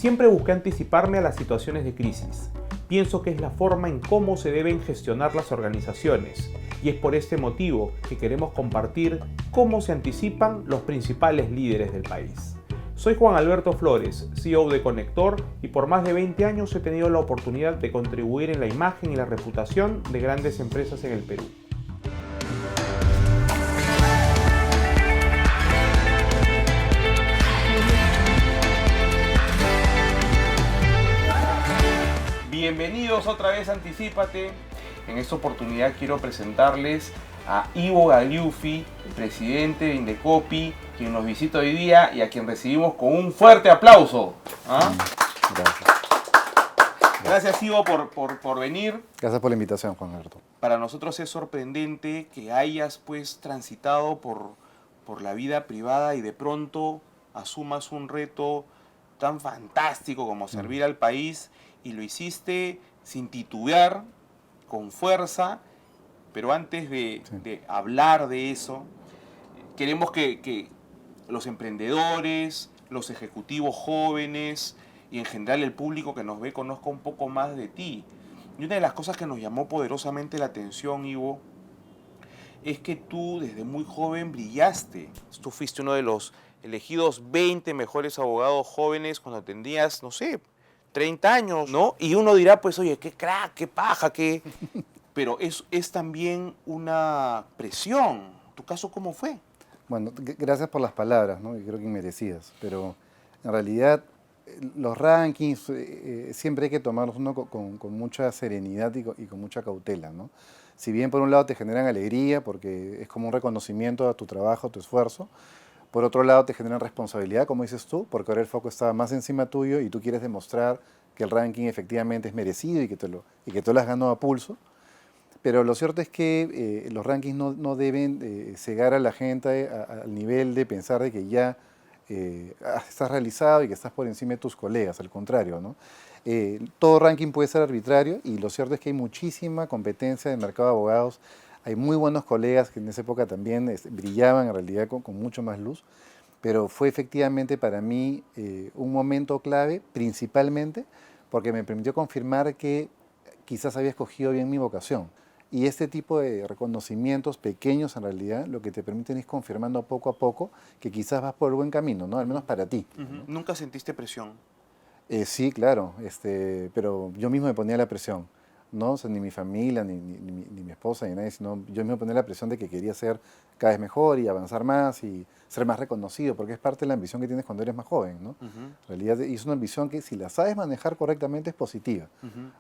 Siempre busqué anticiparme a las situaciones de crisis. Pienso que es la forma en cómo se deben gestionar las organizaciones, y es por este motivo que queremos compartir cómo se anticipan los principales líderes del país. Soy Juan Alberto Flores, CEO de Conector, y por más de 20 años he tenido la oportunidad de contribuir en la imagen y la reputación de grandes empresas en el Perú. Bienvenidos otra vez a Anticípate. En esta oportunidad quiero presentarles a Ivo Gagliuffi, el presidente de Indecopi, quien nos visita hoy día y a quien recibimos con un fuerte aplauso. ¿Ah? Gracias. Gracias, Ivo, por venir. Gracias por la invitación, Juan Alberto. Para nosotros es sorprendente que hayas pues transitado por la vida privada y de pronto asumas un reto tan fantástico como servir al país, y lo hiciste sin titubear, con fuerza. Pero antes de hablar de eso, queremos que los emprendedores, los ejecutivos jóvenes y en general el público que nos ve conozca un poco más de ti. Y una de las cosas que nos llamó poderosamente la atención, Ivo, es que tú desde muy joven brillaste. Tú fuiste uno de los elegidos 20 mejores abogados jóvenes cuando tenías, no sé, 30 años, ¿no? Y uno dirá, pues, oye, qué crack, qué paja, qué... Pero es también una presión. ¿Tu caso cómo fue? Bueno, gracias por las palabras, ¿no? Y creo que inmerecidas. Pero en realidad los rankings siempre hay que tomarlos uno con mucha serenidad y con mucha cautela, ¿no? Si bien por un lado te generan alegría porque es como un reconocimiento a tu trabajo, a tu esfuerzo, por otro lado te generan responsabilidad, como dices tú, porque ahora el foco está más encima tuyo y tú quieres demostrar que el ranking efectivamente es merecido y que tú lo has ganado a pulso. Pero lo cierto es que los rankings no deben cegar a la gente al nivel de pensar de que ya estás realizado y que estás por encima de tus colegas, al contrario, ¿no? Todo ranking puede ser arbitrario y lo cierto es que hay muchísima competencia en el mercado de abogados. Hay muy buenos colegas que en esa época también brillaban en realidad con mucho más luz, pero fue efectivamente para mí un momento clave, principalmente porque me permitió confirmar que quizás había escogido bien mi vocación. Y este tipo de reconocimientos pequeños en realidad lo que te permiten es confirmando poco a poco que quizás vas por el buen camino, ¿no? Al menos para ti. ¿No? ¿Nunca sentiste presión? Sí, claro, pero yo mismo me ponía la presión, ¿no? O sea, ni mi familia, ni mi esposa, ni nadie, sino yo mismo me ponía la presión de que quería ser cada vez mejor y avanzar más y ser más reconocido, porque es parte de la ambición que tienes cuando eres más joven, ¿no? En realidad es una ambición que si la sabes manejar correctamente es positiva.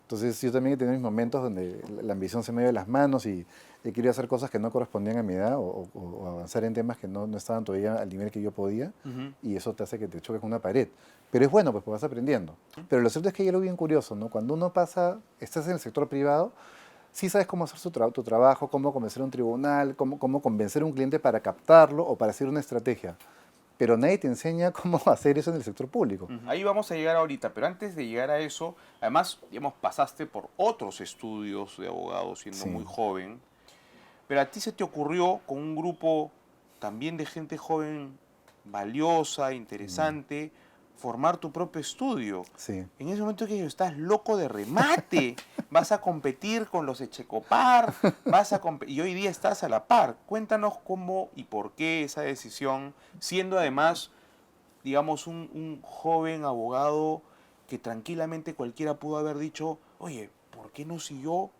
Entonces yo también he tenido mis momentos donde la ambición se me dio de las manos y quería hacer cosas que no correspondían a mi edad o avanzar en temas que no estaban todavía al nivel que yo podía, y eso te hace que te choques con una pared. Pero es bueno, pues vas aprendiendo. Pero lo cierto es que hay algo bien curioso, ¿no? Cuando uno estás en el sector privado, sí sabes cómo hacer tu trabajo, cómo convencer a un tribunal, cómo convencer a un cliente para captarlo o para hacer una estrategia. Pero nadie te enseña cómo hacer eso en el sector público. Ahí vamos a llegar ahorita, pero antes de llegar a eso, además, digamos, pasaste por otros estudios de abogado siendo muy joven, pero a ti se te ocurrió con un grupo también de gente joven, valiosa, interesante, formar tu propio estudio. Sí. En ese momento que estás loco de remate, vas a competir con los Echecopar, y hoy día estás a la par. Cuéntanos cómo y por qué esa decisión, siendo además, digamos, un joven abogado que tranquilamente cualquiera pudo haber dicho, oye, ¿por qué no siguió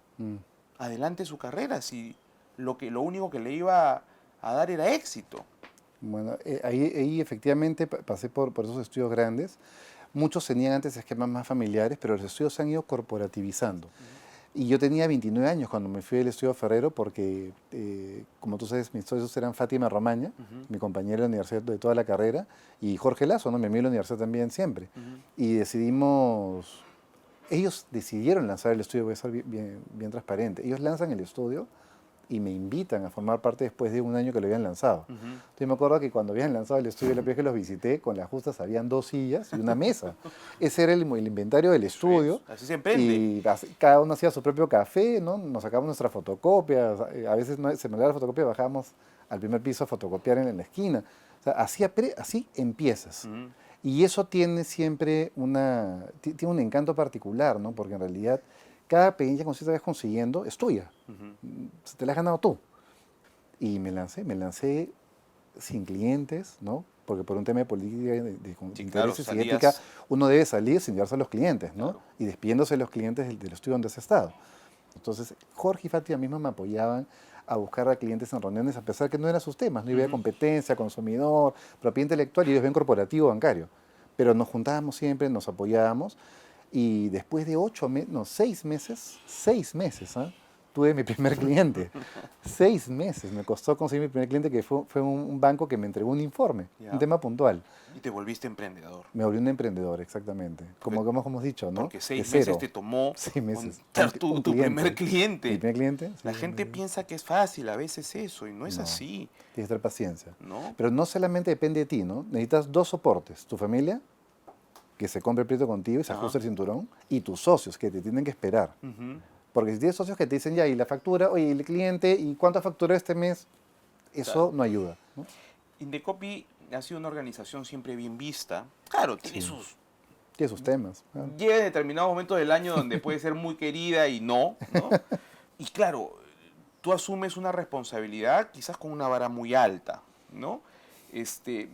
adelante su carrera si lo único que le iba a dar era éxito? Bueno, ahí efectivamente pasé por esos estudios grandes. Muchos tenían antes esquemas más familiares, pero los estudios se han ido corporativizando. Y yo tenía 29 años cuando me fui del estudio Ferrero porque, como tú sabes, mis socios eran Fátima Romaña, mi compañera de la universidad de toda la carrera, y Jorge Lazo, ¿no? Mi amigo de la universidad también siempre. Y ellos decidieron lanzar el estudio, voy a ser bien transparente. Ellos lanzan el estudio y me invitan a formar parte después de un año que lo habían lanzado. Entonces me acuerdo que cuando habían lanzado el estudio, la primera vez que los visité, con las justas habían 2 sillas y una mesa. Ese era el inventario del estudio. Pues, así se emprende. Y cada uno hacía su propio café, ¿no? Nos sacábamos nuestras fotocopias. A veces se me olvidaba la fotocopia, bajábamos al primer piso a fotocopiar en la esquina. O sea, así empiezas. Y eso tiene siempre tiene un encanto particular, ¿no? Porque en realidad cada pequeña cosita que vas consiguiendo es tuya. Ujú. Te la has ganado tú. Y me lancé sin clientes, ¿no? Porque por un tema de política, de Sí, claro, intereses y ética, salías, uno debe salir sin llevarse a los clientes, ¿no? claro. Y despidiéndose de los clientes del estudio donde has estado. Entonces, Jorge y Fátima mismos me apoyaban a buscar a clientes en reuniones, a pesar que no eran sus temas, no había Ujú. competencia, consumidor, propiedad intelectual y ellos ven corporativo bancario. Pero nos juntábamos siempre, nos apoyábamos y después de 8 meses, no, 6 meses, ¿ah? Tuve mi primer cliente. 6 meses me costó conseguir mi primer cliente, que fue un banco que me entregó un informe, un Ya. tema puntual. Y te volviste emprendedor. Me volví un emprendedor, exactamente. Porque, Como hemos dicho, ¿no? porque De 6 meses cero. te tomó 6 meses. montar tu, Un tu primer cliente. Mi cliente. primer cliente, sí, La gente piensa que es fácil a veces eso y no es no, así, tienes que tener paciencia. ¿no? Pero no solamente depende de ti, ¿no? Necesitas dos soportes. Tu familia, que se compre el proyecto contigo y se Ajá. ajuste el cinturón, y tus socios, que te tienen que esperar. Ujú. Porque si tienes socios que te dicen, ya, y la factura, oye, y el cliente, ¿y cuánto facturó este mes? Eso Claro. no ayuda, ¿no? Indecopi ha sido una organización siempre bien vista. Claro, tiene Sí, sus... tiene sus temas. Claro. Llega en determinados momentos del año donde puede ser muy querida y no, ¿no? Y claro, tú asumes una responsabilidad quizás con una vara muy alta, ¿no? Este,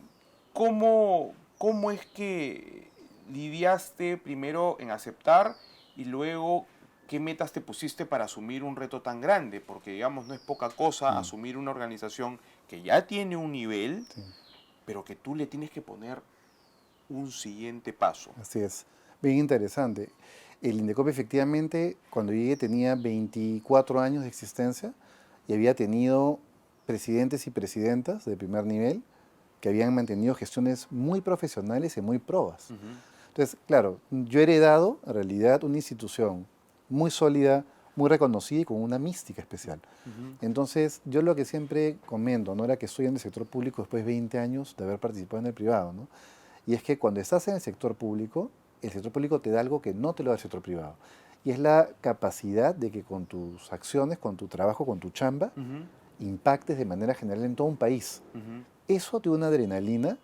¿cómo es que lidiaste primero en aceptar y luego qué metas te pusiste para asumir un reto tan grande? Porque digamos, no es poca cosa Mm, asumir una organización que ya tiene un nivel, sí, pero que tú le tienes que poner un siguiente paso. así es. Bien interesante. El Indecopi efectivamente, cuando llegué tenía 24 años de existencia y había tenido presidentes y presidentas de primer nivel que habían mantenido gestiones muy profesionales y muy probas. Ujú. Entonces, claro, yo he heredado en realidad una institución muy sólida, muy reconocida y con una mística especial. Ujú. Entonces, yo lo que siempre comento, ¿no? Era que estoy en el sector público después de 20 años de haber participado en el privado, ¿no? Y es que cuando estás en el sector público te da algo que no te lo da el sector privado. Y es la capacidad de que con tus acciones, con tu trabajo, con tu chamba, Ujú. impactes de manera general en todo un país. Ujú. Eso te da una adrenalina,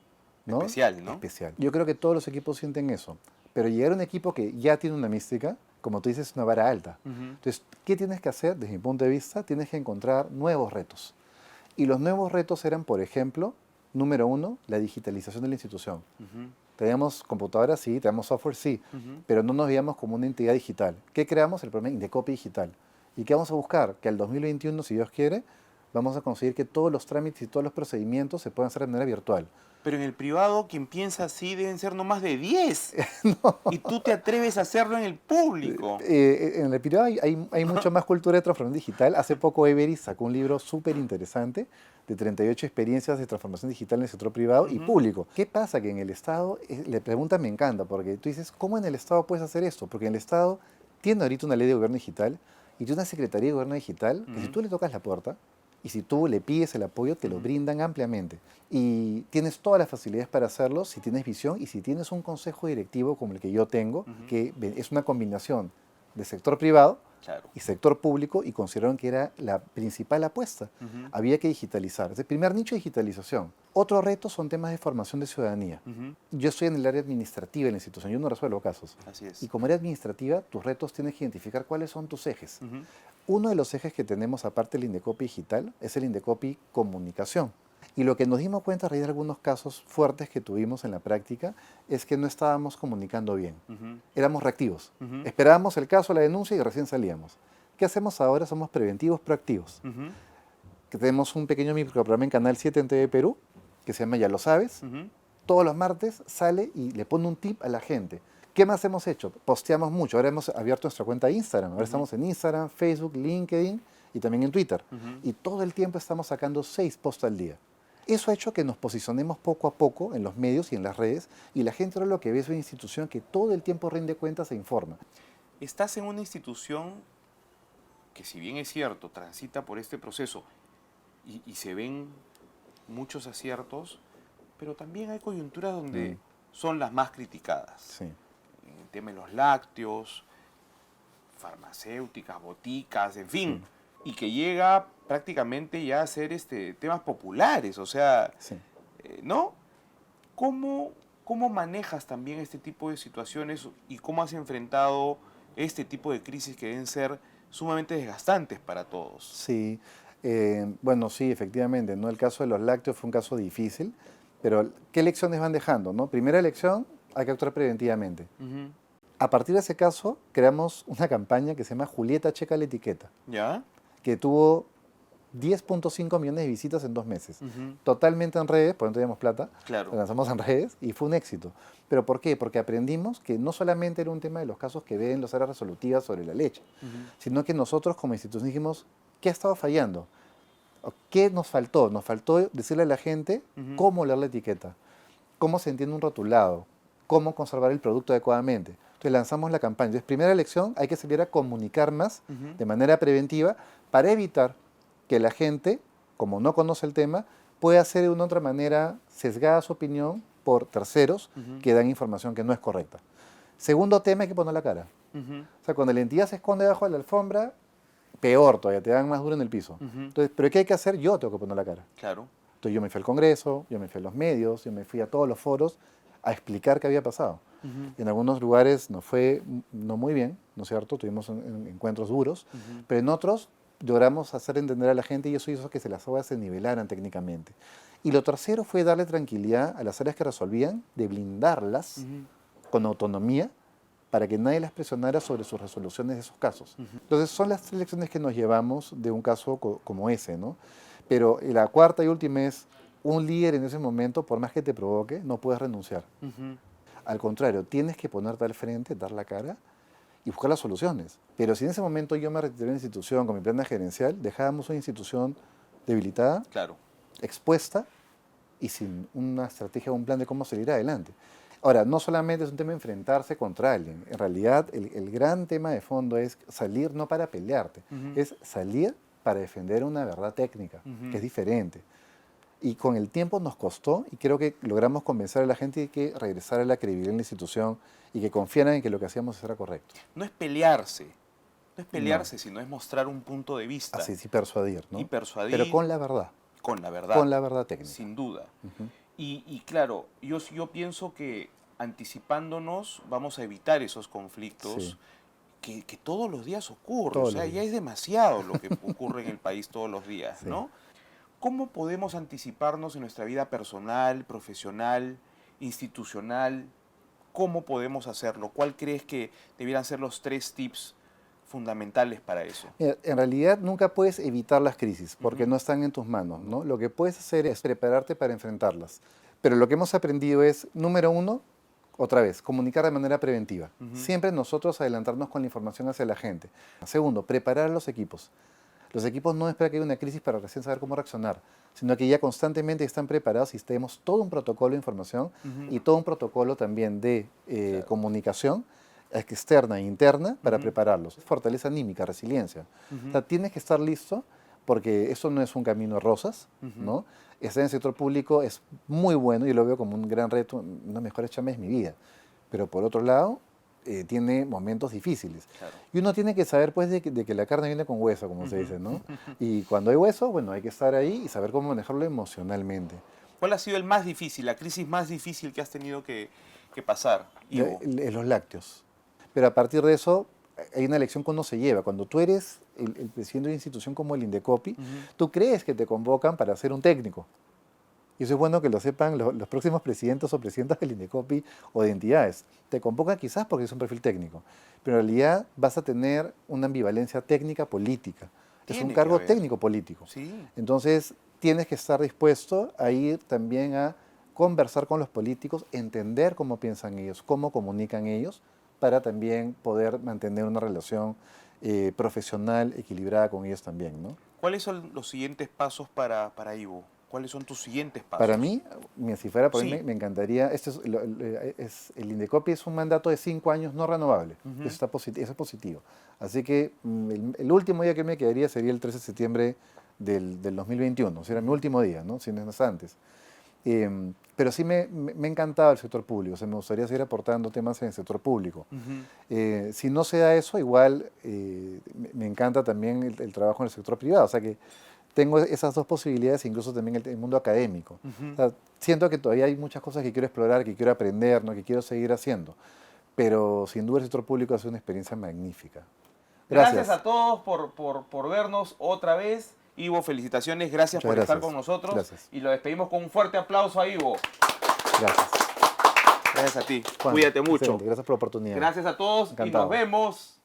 ¿no? Especial, ¿no? Especial. Yo creo que todos los equipos sienten eso. Pero llegar a un equipo que ya tiene una mística, como tú dices, es una vara alta. Ujú. Entonces, ¿qué tienes que hacer? Desde mi punto de vista, tienes que encontrar nuevos retos. Y los nuevos retos eran, por ejemplo, número uno, la digitalización de la institución. Ujú. Teníamos computadoras, sí, teníamos software, sí, Ujú. pero no nos veíamos como una entidad digital. ¿Qué creamos? El programa Indecopi Digital. ¿Y qué vamos a buscar? Que al 2021, si Dios quiere, vamos a conseguir que todos los trámites y todos los procedimientos se puedan hacer de manera virtual. Pero en el privado, quien piensa así deben ser no más de 10. Y tú te atreves a hacerlo en el público. En el privado hay mucho más cultura de transformación digital. Hace poco Everest sacó un libro súper interesante de 38 experiencias de transformación digital en el sector privado y Ujú. público. ¿Qué pasa? Que en el Estado, la pregunta me encanta, porque tú dices, ¿cómo en el Estado puedes hacer esto? Porque en el Estado tiene ahorita una ley de gobierno digital y tiene una secretaría de gobierno digital que si Ujú. tú le tocas la puerta y si tú le pides el apoyo, te lo Ujú. brindan ampliamente. Y tienes todas las facilidades para hacerlo si tienes visión y si tienes un consejo directivo como el que yo tengo, Ujú. que es una combinación de sector privado Claro. y sector público y consideraron que era la principal apuesta. Ujú. Había que digitalizar. Es el primer nicho de digitalización. Otro reto son temas de formación de ciudadanía. Ujú. Yo estoy en el área administrativa de la institución, yo no resuelvo casos. Así Y es. como área administrativa, tus retos tienes que identificar cuáles son tus ejes. Ujú. Uno de los ejes que tenemos, aparte del Indecopi digital, es el Indecopi comunicación. Y lo que nos dimos cuenta a raíz de algunos casos fuertes que tuvimos en la práctica es que no estábamos comunicando bien. Ujú. Éramos reactivos. Ujú. Esperábamos el caso, la denuncia y recién salíamos. ¿Qué hacemos ahora? Somos preventivos, proactivos. Ujú. Que tenemos un pequeño microprograma en Canal 7 en TV Perú, que se llama Ya lo sabes. Ujú. Todos los martes sale y le pone un tip a la gente. ¿Qué más hemos hecho? Posteamos mucho. Ahora hemos abierto nuestra cuenta de Instagram. Ahora Ujú. estamos en Instagram, Facebook, LinkedIn y también en Twitter. Ujú. Y todo el tiempo estamos sacando 6 posts al día. Eso ha hecho que nos posicionemos poco a poco en los medios y en las redes y la gente ahora lo que ve es una institución que todo el tiempo rinde cuentas e informa. Estás en una institución que, si bien es cierto, transita por este proceso y se ven muchos aciertos, pero también hay coyunturas donde Mm, son las más criticadas. sí, En el tema de los lácteos, farmacéuticas, boticas, en sí, fin, y que llega prácticamente ya a ser temas populares, o sea, sí. ¿no? ¿Cómo ¿Cómo manejas también este tipo de situaciones y cómo has enfrentado este tipo de crisis que deben ser sumamente desgastantes para todos? Sí, bueno, sí, efectivamente, ¿no? El caso de los lácteos fue un caso difícil, pero ¿qué lecciones van dejando, no? Primera lección, hay que actuar preventivamente. Ujú. A partir de ese caso, creamos una campaña que se llama Julieta Checa la Etiqueta, ¿Ya? que tuvo 10.5 millones de visitas en 2 meses. Ujú. Totalmente en redes, porque no teníamos plata, Claro. la lanzamos en redes y fue un éxito. ¿Pero por qué? Porque aprendimos que no solamente era un tema de los casos que ven las áreas resolutivas sobre la leche, Ujú. sino que nosotros como institución dijimos, ¿qué ha estado fallando? ¿O ¿qué nos faltó? Nos faltó decirle a la gente Ujú. cómo leer la etiqueta, cómo se entiende un rotulado, cómo conservar el producto adecuadamente. Entonces lanzamos la campaña. Entonces, primera lección, hay que salir a comunicar más Ujú. de manera preventiva para evitar que la gente, como no conoce el tema, pueda hacer de una u otra manera sesgada su opinión por terceros Ujú. que dan información que no es correcta. Segundo tema, hay que poner la cara. Ujú. O sea, cuando la entidad se esconde debajo de la alfombra, peor todavía, te dan más duro en el piso. Ujú. Entonces, ¿pero qué hay que hacer? Yo tengo que poner la cara. Claro. Entonces yo me fui al Congreso, yo me fui a los medios, yo me fui a todos los foros a explicar qué había pasado. Ujú. En algunos lugares nos fue no muy bien, ¿no es cierto? Tuvimos encuentros duros, Ujú. pero en otros logramos hacer entender a la gente y eso hizo que las aguas se nivelaran técnicamente. Y lo tercero fue darle tranquilidad a las áreas que resolvían, de blindarlas Ujú. con autonomía para que nadie las presionara sobre sus resoluciones de esos casos. Ujú. Entonces son las 3 lecciones que nos llevamos de un caso como ese, ¿no? Pero la cuarta y última es, un líder en ese momento, por más que te provoque, no puedes renunciar. Ujú. Al contrario, tienes que ponerte al frente, dar la cara y buscar las soluciones. Pero si en ese momento yo me retiré de la institución con mi plana gerencial, dejábamos una institución debilitada, Claro. expuesta y sin una estrategia o un plan de cómo salir adelante. Ahora, no solamente es un tema de enfrentarse contra alguien, en realidad el gran tema de fondo es salir no para pelearte, Ujú. es salir para defender una verdad técnica, que Ujú. es diferente. Y con el tiempo nos costó y creo que logramos convencer a la gente de que regresara la credibilidad en la institución y que confiaran en que lo que hacíamos era correcto. No es pelearse, no es No, pelearse, sino es mostrar un punto de vista así sí persuadir, y ¿no? Pero persuadir con con la verdad técnica. sin duda. Ujú. Y claro, yo pienso que anticipándonos vamos a evitar esos Sí, conflictos que todos los días ocurre. O todos los sea, ya es días. demasiado lo que ocurre en el país todos los días, Sí. ¿no? ¿Cómo podemos anticiparnos en nuestra vida personal, profesional, institucional? ¿Cómo podemos hacerlo? ¿Cuál crees que debieran ser los 3 tips fundamentales para eso? Mira, en realidad nunca puedes evitar las crisis porque Ujú. no están en tus manos, No. ¿no? Lo que puedes hacer es prepararte para enfrentarlas. Pero lo que hemos aprendido es, número uno, otra vez, comunicar de manera preventiva. Ujú. Siempre nosotros adelantarnos con la información hacia la gente. Segundo, preparar los equipos. Los equipos no esperan que haya una crisis para recién saber cómo reaccionar, sino que ya constantemente están preparados y tenemos todo un protocolo de información Ujú. y todo un protocolo también de Claro. comunicación externa e interna para Ujú. prepararlos. Fortaleza anímica, resiliencia. O Ujú. sea, tienes que estar listo porque eso no es un camino de rosas, Ujú. ¿no? Estar en el sector público es muy bueno y lo veo como un gran reto, una de las mejores chambas de mi vida. Pero por otro lado, tiene momentos difíciles. Claro. Y uno tiene que saber pues de que la carne viene con hueso, como se Ujú. dice, ¿no? Y cuando hay hueso, bueno, hay que estar ahí y saber cómo manejarlo emocionalmente. ¿Cuál ha sido el más difícil, la crisis más difícil que has tenido que pasar, Ivo? Los lácteos. Pero a partir de eso, hay una elección que uno se lleva. Cuando tú eres el presidente de una institución como el Indecopi, Ujú. tú crees que te convocan para ser un técnico. Y eso es bueno que lo sepan los próximos presidentes o presidentas del Indecopi o de entidades. Te convocan quizás porque es un perfil técnico, pero en realidad vas a tener una ambivalencia técnica política. Es un Tiene que cargo haber. técnico político. Sí. Entonces, tienes que estar dispuesto a ir también a conversar con los políticos, entender cómo piensan ellos, cómo comunican ellos, para también poder mantener una relación profesional equilibrada con ellos también, ¿no? ¿Cuáles son los siguientes pasos para Ivo? ¿Cuáles son tus siguientes Para pasos? mí, mira, si fuera por mí, Sí. me encantaría, el Indecopi es un mandato de 5 años no renovable, Ujú. eso es positivo. Así que el último día que me quedaría sería el 13 de septiembre del 2021, será mi Ujú. último día, ¿no? Si no es antes. Pero sí me ha encantado el sector público, o sea, me gustaría seguir aportando temas en el sector público. Ujú. Si no se da eso, igual me encanta también el trabajo en el sector privado, o sea que tengo esas dos posibilidades, incluso también el mundo académico. O sea, siento que todavía hay muchas cosas que quiero explorar, que quiero aprender, ¿no? Que quiero seguir haciendo. Pero sin duda el sector público ha sido una experiencia magnífica. Gracias a todos por vernos otra vez. Ivo, felicitaciones, gracias Muchas por estar gracias. con nosotros. Gracias. Y lo despedimos con un fuerte aplauso a Ivo. Gracias. Gracias a ti. Juan, Cuídate mucho. excelente. Gracias por la oportunidad. Gracias a todos Encantado. y nos vemos